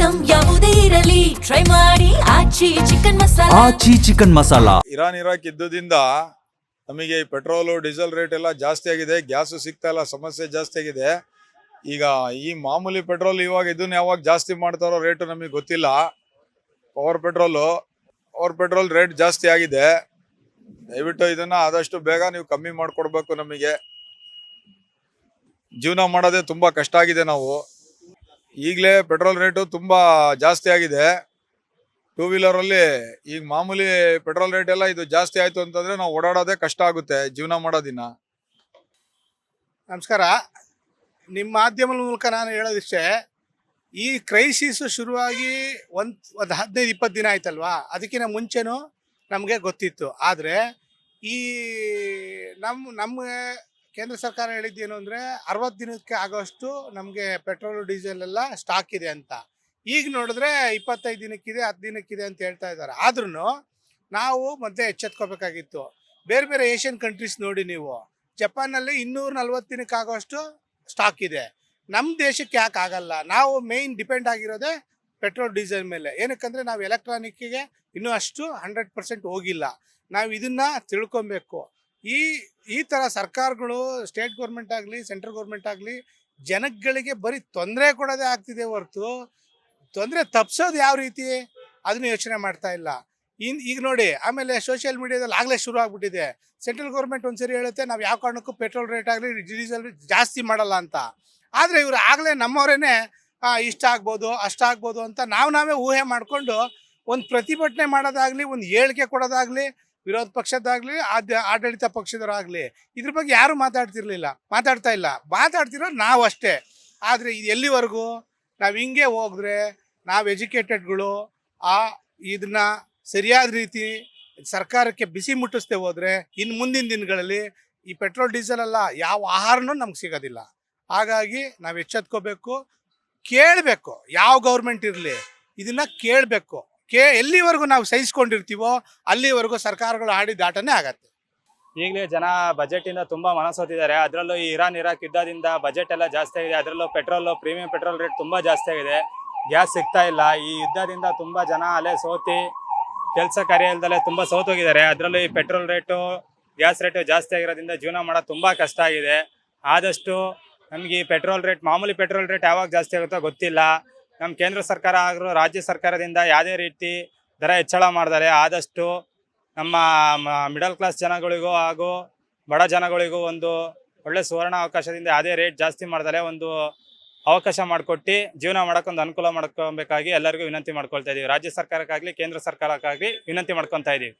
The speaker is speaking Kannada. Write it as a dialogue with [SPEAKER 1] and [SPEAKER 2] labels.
[SPEAKER 1] ಐಟಂ ಯಾವುದೇ ಇರಲಿ ಟ್ರೈ ಮಾಡಿ ಆಚಿ ಚಿಕನ್ ಮಸಾಲಾ.
[SPEAKER 2] ಆಚಿ ಚಿಕನ್ ಮಸಾಲಾ.
[SPEAKER 3] ಇರಾಕ್ ಇದ್ದುದರಿಂದ ನಮಗೆ ಈ ಪೆಟ್ರೋಲು ಡೀಸೆಲ್ ರೇಟ್ ಎಲ್ಲ ಜಾಸ್ತಿ ಆಗಿದೆ, ಗ್ಯಾಸು ಸಿಗ್ತಾ ಇಲ್ಲ, ಸಮಸ್ಯೆ ಜಾಸ್ತಿ ಆಗಿದೆ. ಈಗ ಈ ಮಾಮೂಲಿ ಪೆಟ್ರೋಲ್ ಇವಾಗ ಇದನ್ನ ಯಾವಾಗ ಜಾಸ್ತಿ ಮಾಡ್ತಾರೋ ರೇಟು ನಮಗೆ ಗೊತ್ತಿಲ್ಲ. ಪವರ್ ಪೆಟ್ರೋಲ್ ರೇಟ್ ಜಾಸ್ತಿ ಆಗಿದೆ. ದಯವಿಟ್ಟು ಇದನ್ನ ಆದಷ್ಟು ಬೇಗ ನೀವು ಕಮ್ಮಿ ಮಾಡಿಕೊಡ್ಬೇಕು. ನಮಗೆ ಜೀವನ ಮಾಡೋದೇ ತುಂಬ ಕಷ್ಟ ಆಗಿದೆ. ನಾವು ಈಗಲೇ ಪೆಟ್ರೋಲ್ ರೇಟು ತುಂಬ ಜಾಸ್ತಿ ಆಗಿದೆ. ಟೂ ವೀಲರಲ್ಲಿ ಈಗ ಮಾಮೂಲಿ ಪೆಟ್ರೋಲ್ ರೇಟ್ ಎಲ್ಲ ಇದು ಜಾಸ್ತಿ ಆಯಿತು ಅಂತಂದರೆ ನಾವು ಓಡಾಡೋದೇ ಕಷ್ಟ ಆಗುತ್ತೆ ಜೀವನ ಮಾಡೋದಿನ.
[SPEAKER 4] ನಮಸ್ಕಾರ. ನಿಮ್ಮ ಮಾಧ್ಯಮದ ಮೂಲಕ ನಾನು ಹೇಳೋದಿಷ್ಟೇ, ಈ ಕ್ರೈಸಿಸ್ ಶುರುವಾಗಿ ಒಂದು 15-20 ದಿನ ಆಯ್ತಲ್ವಾ, ಅದಕ್ಕಿಂತ ಮುಂಚೆನೂ ನಮಗೆ ಗೊತ್ತಿತ್ತು. ಆದರೆ ಈ ನಮಗೆ ಕೇಂದ್ರ ಸರ್ಕಾರ ಹೇಳಿದ್ದೇನು ಅಂದರೆ 60 ದಿನಕ್ಕೆ ಆಗೋಷ್ಟು ನಮಗೆ ಪೆಟ್ರೋಲು ಡೀಸೆಲ್ ಎಲ್ಲ ಸ್ಟಾಕ್ ಇದೆ ಅಂತ. ಈಗ ನೋಡಿದ್ರೆ 25 ದಿನಕ್ಕಿದೆ, 10 ದಿನಕ್ಕಿದೆ ಅಂತ ಹೇಳ್ತಾ ಇದ್ದಾರೆ. ಆದ್ರೂ ನಾವು ಮತ್ತೆ ಎಚ್ಚೆತ್ಕೋಬೇಕಾಗಿತ್ತು. ಬೇರೆ ಬೇರೆ ಏಷ್ಯನ್ ಕಂಟ್ರೀಸ್ ನೋಡಿ ನೀವು, ಜಪಾನಲ್ಲಿ 240 ದಿನಕ್ಕೆ ಆಗೋಷ್ಟು ಸ್ಟಾಕ್ ಇದೆ. ನಮ್ಮ ದೇಶಕ್ಕೆ ಯಾಕೆ ಆಗಲ್ಲ? ನಾವು ಮೇಯ್ನ್ ಡಿಪೆಂಡ್ ಆಗಿರೋದೇ ಪೆಟ್ರೋಲ್ ಡೀಸೆಲ್ ಮೇಲೆ. ಏನಕ್ಕಂದರೆ ನಾವು ಎಲೆಕ್ಟ್ರಾನಿಕ್ಕಿಗೆ ಇನ್ನೂ ಅಷ್ಟು 100% ಹೋಗಿಲ್ಲ. ನಾವು ಇದನ್ನು ತಿಳ್ಕೊಬೇಕು. ಈ ಥರ ಸರ್ಕಾರಗಳು, ಸ್ಟೇಟ್ ಗೌರ್ಮೆಂಟ್ ಆಗಲಿ ಸೆಂಟ್ರಲ್ ಗೌರ್ಮೆಂಟ್ ಆಗಲಿ, ಜನಗಳಿಗೆ ಬರೀ ತೊಂದರೆ ಕೊಡೋದೇ ಆಗ್ತಿದೆ ಹೊರತು ತೊಂದರೆ ತಪ್ಪಿಸೋದು ಯಾವ ರೀತಿ ಅದನ್ನು ಯೋಚನೆ ಮಾಡ್ತಾ ಇಲ್ಲ. ಈಗ ನೋಡಿ, ಆಮೇಲೆ ಸೋಷಿಯಲ್ ಮೀಡಿಯಾದಲ್ಲಿ ಆಗಲೇ ಶುರು ಆಗ್ಬಿಟ್ಟಿದೆ. ಸೆಂಟ್ರಲ್ ಗೌರ್ಮೆಂಟ್ ಒಂದ್ಸರಿ ಹೇಳುತ್ತೆ ನಾವು ಯಾವ ಕಾರಣಕ್ಕೂ ಪೆಟ್ರೋಲ್ ರೇಟ್ ಆಗಲಿ ಡೀಸೆಲ್ ಜಾಸ್ತಿ ಮಾಡಲ್ಲ ಅಂತ. ಆದರೆ ಇವರು ಆಗಲೇ ನಮ್ಮವರೇ ಇಷ್ಟ ಆಗ್ಬೋದು ಅಷ್ಟಾಗ್ಬೋದು ಅಂತ ನಾವೇ ಊಹೆ ಮಾಡಿಕೊಂಡು ಒಂದು ಪ್ರತಿಭಟನೆ ಮಾಡೋದಾಗಲಿ, ಒಂದು ಹೇಳಿಕೆ ಕೊಡೋದಾಗಲಿ, ವಿರೋಧ ಪಕ್ಷದಾಗಲಿ ಆಡಳಿತ ಪಕ್ಷದವರಾಗಲಿ ಇದ್ರ ಬಗ್ಗೆ ಯಾರೂ ಮಾತಾಡ್ತಾ ಇಲ್ಲ. ಮಾತಾಡ್ತಿರೋ ನಾವು ಅಷ್ಟೇ. ಆದರೆ ಇದು ಎಲ್ಲಿವರೆಗೂ? ನಾವು ಹಿಂಗೆ ಹೋದ್ರೆ, ನಾವು ಎಜುಕೇಟೆಡ್ಗಳು ಇದನ್ನ ಸರಿಯಾದ ರೀತಿ ಸರ್ಕಾರಕ್ಕೆ ಬಿಸಿ ಮುಟ್ಟಿಸ್ದೆ ಹೋದರೆ ಇನ್ನು ಮುಂದಿನ ದಿನಗಳಲ್ಲಿ ಈ ಪೆಟ್ರೋಲ್ ಡೀಸೆಲ್ ಎಲ್ಲ ಯಾವ ಆಹಾರನೂ ನಮ್ಗೆ ಸಿಗೋದಿಲ್ಲ. ಹಾಗಾಗಿ ನಾವು ಎಚ್ಚೆತ್ಕೋಬೇಕು, ಕೇಳಬೇಕು. ಯಾವ ಗೌರ್ಮೆಂಟ್ ಇರಲಿ ಇದನ್ನು ಕೇಳಬೇಕು. ಎಲ್ಲಿವರೆಗೂ ನಾವು ಸಹಿಸ್ಕೊಂಡಿರ್ತೀವೋ ಅಲ್ಲಿವರೆಗೂ ಸರ್ಕಾರಗಳು ಆಡಿದ ಆಟನೇ ಆಗತ್ತೆ.
[SPEAKER 5] ಈಗಲೇ ಜನ ಬಜೆಟಿಂದ ತುಂಬ ಮನಸೋತಿದ್ದಾರೆ. ಅದರಲ್ಲೂ ಈ ಇರಾಕ್ ಯುದ್ಧದಿಂದ ಬಜೆಟ್ ಎಲ್ಲ ಜಾಸ್ತಿ ಆಗಿದೆ. ಅದರಲ್ಲೂ ಪ್ರೀಮಿಯಂ ಪೆಟ್ರೋಲ್ ರೇಟ್ ತುಂಬ ಜಾಸ್ತಿ ಆಗಿದೆ. ಗ್ಯಾಸ್ ಸಿಗ್ತಾ ಇಲ್ಲ. ಈ ಯುದ್ಧದಿಂದ ತುಂಬ ಜನ ಅಲ್ಲೇ ಸೋತಿ ಕೆಲಸ ಕಾರ್ಯ ಇಲ್ದಲ್ಲೇ ತುಂಬ ಸೋತೋಗಿದ್ದಾರೆ. ಅದರಲ್ಲೂ ಈ ಪೆಟ್ರೋಲ್ ರೇಟು ಗ್ಯಾಸ್ ರೇಟು ಜಾಸ್ತಿ ಆಗಿರೋದ್ರಿಂದ ಜೀವನ ಮಾಡೋದು ತುಂಬ ಕಷ್ಟ ಆಗಿದೆ. ಆದಷ್ಟು ನಮಗೆ ಈ ಮಾಮೂಲಿ ಪೆಟ್ರೋಲ್ ರೇಟ್ ಯಾವಾಗ ಜಾಸ್ತಿ ಆಗುತ್ತೋ ಗೊತ್ತಿಲ್ಲ. ನಮ್ಮ ಕೇಂದ್ರ ಸರ್ಕಾರ ಹಾಗೂ ರಾಜ್ಯ ಸರ್ಕಾರದಿಂದ ಯಾವುದೇ ರೀತಿ ದರ ಹೆಚ್ಚಳ ಮಾಡಿದ್ದಾರೆ. ಆದಷ್ಟು ನಮ್ಮ ಮಿಡಲ್ ಕ್ಲಾಸ್ ಜನಗಳಿಗೂ ಹಾಗೂ ಬಡ ಜನಗಳಿಗೂ ಒಂದು ಒಳ್ಳೆ ಸುವರ್ಣ ಅವಕಾಶದಿಂದ ಯಾವುದೇ ರೇಟ್ ಜಾಸ್ತಿ ಮಾಡ್ತಾರೆ ಒಂದು ಅವಕಾಶ ಮಾಡಿಕೊಟ್ಟು ಜೀವನ ಮಾಡೋಕ್ಕೊಂದು ಅನುಕೂಲ ಮಾಡ್ಕೊಬೇಕಾಗಿ ಎಲ್ಲರಿಗೂ ವಿನಂತಿ ಮಾಡ್ಕೊಳ್ತಾ ಇದ್ದೀವಿ. ರಾಜ್ಯ ಸರ್ಕಾರಕ್ಕಾಗಲಿ ಕೇಂದ್ರ ಸರ್ಕಾರಕ್ಕಾಗಲಿ ವಿನಂತಿ ಮಾಡ್ಕೊತಾ ಇದ್ದೀವಿ.